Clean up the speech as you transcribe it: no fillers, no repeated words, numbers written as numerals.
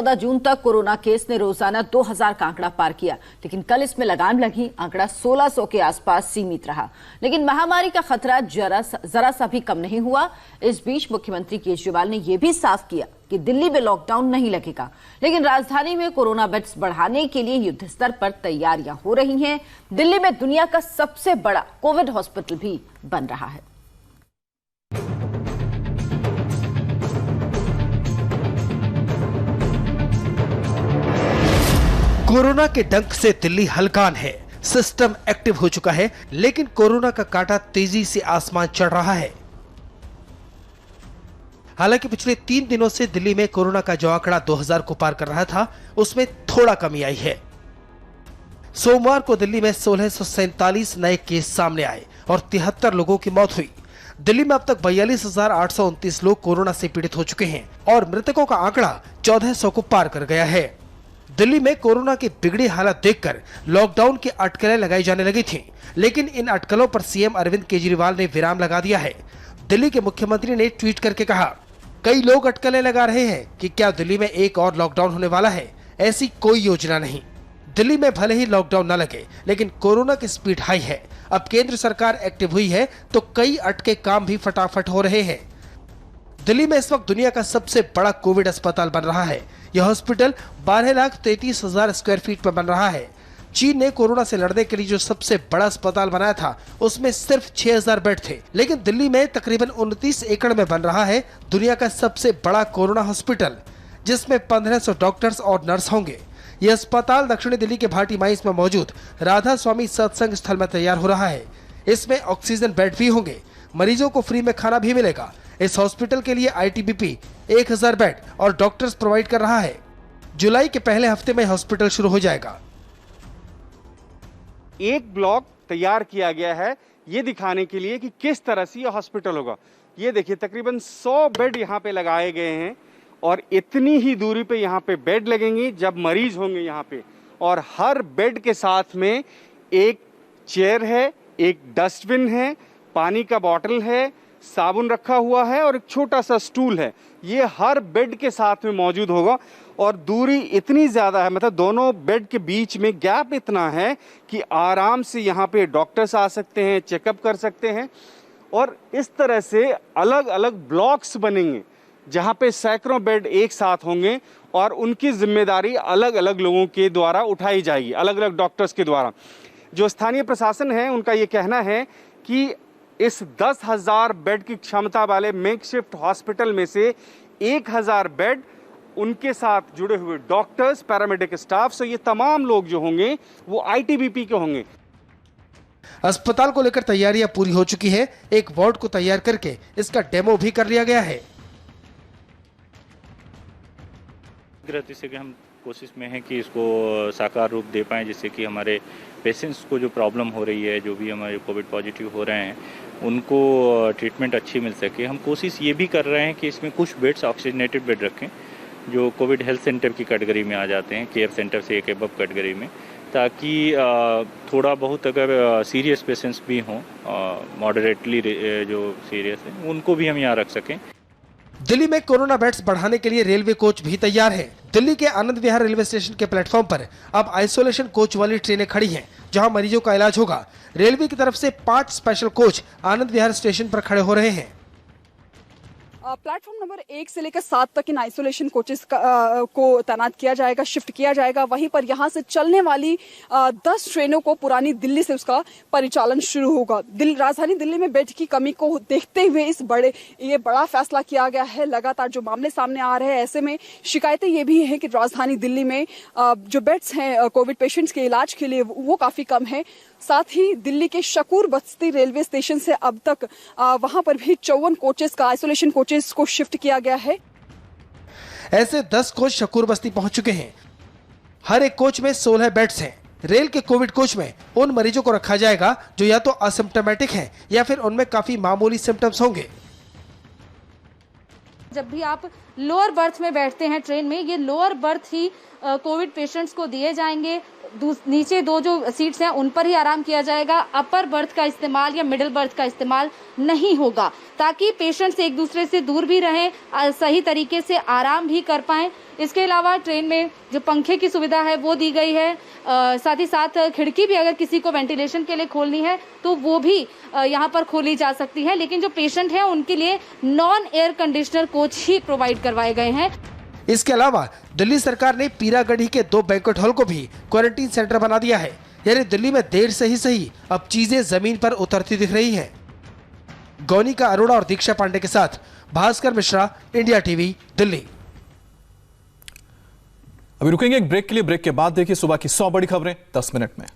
14 जून तक corona case ने रोजाना 2000 का आंकड़ा पार किया, लेकिन कल इसमें लगाम लगी। आंकड़ा 1600 के आसपास सीमित रहा, लेकिन महामारी का खतरा जरा सा भी कम नहीं हुआ। इस बीच मुख्यमंत्री केजरीवाल ने यह भी साफ किया कि दिल्ली में लॉकडाउन नहीं लगेगा, लेकिन राजधानी में कोरोना बेड्स बढ़ाने के लिए युद्ध स्तर पर तैयारियां हो रही हैं। दिल्ली में दुनिया का सबसे बड़ा कोविड हॉस्पिटल भी बन रहा है। कोरोना के डंक से दिल्ली हलकान है, सिस्टम एक्टिव हो चुका है, लेकिन कोरोना का कांटा तेजी से आसमान चढ़ रहा है। हालांकि पिछले 3 दिनों से दिल्ली में कोरोना का जो आंकड़ा 2000 को पार कर रहा था, उसमें थोड़ा कमी आई है। सोमवार को दिल्ली में 1647 नए केस सामने आए और 73 लोगों की मौत हुई। दिल्ली में अब तक 42,829 लोग कोरोना से पीड़ित हो चुके हैं और मृतकों का आंकड़ा 1400 को पार कर गया है। दिल्ली में कोरोना की बिगड़ी हालत देखकर लॉकडाउन की अटकलें लगाई जाने लगी थीं, लेकिन इन अटकलों पर सीएम अरविंद केजरीवाल ने विराम लगा दिया है। दिल्ली के मुख्यमंत्री ने ट्वीट करके कहा, कई लोग अटकलें लगा रहे हैं कि क्या दिल्ली में एक और लॉकडाउन होने वाला है। ऐसी कोई योजना नहीं। दिल्ली में भले ही लॉकडाउन न लगे, लेकिन कोरोना की स्पीड हाई है। अब केंद्र सरकार एक्टिव हुई है तो कई अटके काम भी फटाफट हो रहे हैं। दिल्ली में इस वक्त दुनिया का सबसे बड़ा कोविड अस्पताल बन रहा है। यह हॉस्पिटल 12,33,000 स्क्वायर फीट पर बन रहा है। चीन ने कोरोना से लड़ने के लिए जो सबसे बड़ा अस्पताल बनाया था, उसमें सिर्फ 6,000 बेड थे, लेकिन दिल्ली में तकरीबन 29 एकड़ में बन रहा है दुनिया का सबसे बड़ा कोरोना हॉस्पिटल, जिसमें 1500 डॉक्टर्स और नर्स होंगे। यह अस्पताल दक्षिणी दिल्ली के भाटी माइंस में मौजूद राधा स्वामी सत्संग स्थल में तैयार हो रहा है। इसमें ऑक्सीजन बेड भी होंगे, मरीजों को फ्री में खाना भी मिलेगा। इस हॉस्पिटल के लिए आईटीबीपी 1000 बेड और डॉक्टर्स प्रोवाइड कर रहा है। जुलाई के पहले हफ्ते में हॉस्पिटल शुरू हो जाएगा। एक ब्लॉक तैयार किया गया है ये दिखाने के लिए कि किस तरह से यह हॉस्पिटल होगा। ये देखिए, तकरीबन 100 बेड यहाँ पे लगाए गए हैं और इतनी ही दूरी पे यहाँ पे बेड लगेंगे जब मरीज होंगे यहाँ पे। और हर बेड के साथ में एक चेयर है, एक डस्टबिन है, पानी का बॉटल है, साबुन रखा हुआ है और एक छोटा सा स्टूल है। ये हर बेड के साथ में मौजूद होगा और दूरी इतनी ज़्यादा है, मतलब दोनों बेड के बीच में गैप इतना है कि आराम से यहाँ पे डॉक्टर्स आ सकते हैं, चेकअप कर सकते हैं। और इस तरह से अलग अलग ब्लॉक्स बनेंगे जहाँ पे सैकड़ों बेड एक साथ होंगे और उनकी जिम्मेदारी अलग अलग लोगों के द्वारा उठाई जाएगी, अलग अलग डॉक्टर्स के द्वारा। जो स्थानीय प्रशासन है उनका ये कहना है कि इस 10,000 बेड की क्षमता वाले मेकशिफ्ट हॉस्पिटल में से 1,000 बेड उनके साथ जुड़े हुए डॉक्टर्स, पैरामेडिक स्टाफ, सो ये तमाम लोग जो होंगे वो आईटीबीपी के होंगे। अस्पताल को लेकर तैयारियां पूरी हो चुकी है। एक वार्ड को तैयार करके इसका डेमो भी कर लिया गया है। जैसे कि हम कोशिश में है कि इसको साकार रूप दे पाएं, जिससे कि हमारे पेशेंट्स को जो प्रॉब्लम हो रही है, जो भी हमारे कोविड पॉजिटिव हो रहे हैं, उनको ट्रीटमेंट अच्छी मिल सके। हम कोशिश ये भी कर रहे हैं कि इसमें कुछ बेड्स ऑक्सीजनेटेड बेड रखें जो कोविड हेल्थ सेंटर की कैटेगरी में आ जाते हैं, केयर सेंटर से एक अबव कैटेगरी में, ताकि थोड़ा बहुत अगर सीरियस पेशेंट्स भी हों, मॉडरेटली जो सीरियस हैं, उनको भी हम यहाँ रख सकें। दिल्ली में कोरोना बेड्स बढ़ाने के लिए रेलवे कोच भी तैयार है। दिल्ली के आनंद विहार रेलवे स्टेशन के प्लेटफॉर्म पर अब आइसोलेशन कोच वाली ट्रेनें खड़ी हैं, जहां मरीजों का इलाज होगा। रेलवे की तरफ से 5 special coach Anand Vihar station पर खड़े हो रहे हैं। प्लेटफॉर्म नंबर 1 से लेकर 7 तक इन आइसोलेशन कोचेस को तैनात किया जाएगा, शिफ्ट किया जाएगा। वहीं पर यहां से चलने वाली 10 ट्रेनों को पुरानी दिल्ली से उसका परिचालन शुरू होगा। राजधानी दिल्ली में बेड की कमी को देखते हुए ये बड़ा फैसला किया गया है। लगातार जो मामले सामने आ रहे हैं, ऐसे में शिकायतें ये भी हैं कि राजधानी दिल्ली में जो बेड्स हैं कोविड पेशेंट्स के इलाज के लिए वो काफी कम है। साथ ही दिल्ली के शकूर बस्ती रेलवे स्टेशन से अब तक वहां पर भी 54 कोचेस का आइसोलेशन कोचेस को शिफ्ट किया गया है। ऐसे 10 कोच शकूर बस्ती पहुंच चुके हैं। हर एक कोच में 16 बेड्स हैं। रेल के कोविड कोच में उन मरीजों को रखा जाएगा जो या तो असिम्प्टोमेटिक हैं या फिर उनमें काफी मामूली सिम्टम्स होंगे। जब भी आप लोअर बर्थ में बैठते हैं ट्रेन में, ये लोअर बर्थ ही कोविड पेशेंट्स को दिए जाएंगे। नीचे 2 जो सीट्स हैं उन पर ही आराम किया जाएगा। अपर बर्थ का इस्तेमाल या मिडिल बर्थ का इस्तेमाल नहीं होगा, ताकि पेशेंट्स एक दूसरे से दूर भी रहें, सही तरीके से आराम भी कर पाएं। इसके अलावा ट्रेन में जो पंखे की सुविधा है वो दी गई है, साथ ही साथ खिड़की भी अगर किसी को वेंटिलेशन के लिए खोलनी है तो वो भी यहाँ पर खोली जा सकती है। लेकिन जो पेशेंट हैं उनके लिए नॉन एयर कंडीशनर कोच ही प्रोवाइड करवाए गए हैं। इसके अलावा दिल्ली सरकार ने पीरागढ़ी के 2 बैंक्वेट हॉल को भी क्वारंटीन सेंटर बना दिया है। यानी दिल्ली में देर से ही सही अब चीजें जमीन पर उतरती दिख रही हैं। गौनिका अरोड़ा और दीक्षा पांडे के साथ भास्कर मिश्रा, इंडिया टीवी, दिल्ली। अभी रुकेंगे एक ब्रेक के लिए। ब्रेक के बाद देखिए सुबह की 100 बड़ी खबरें 10 मिनट में।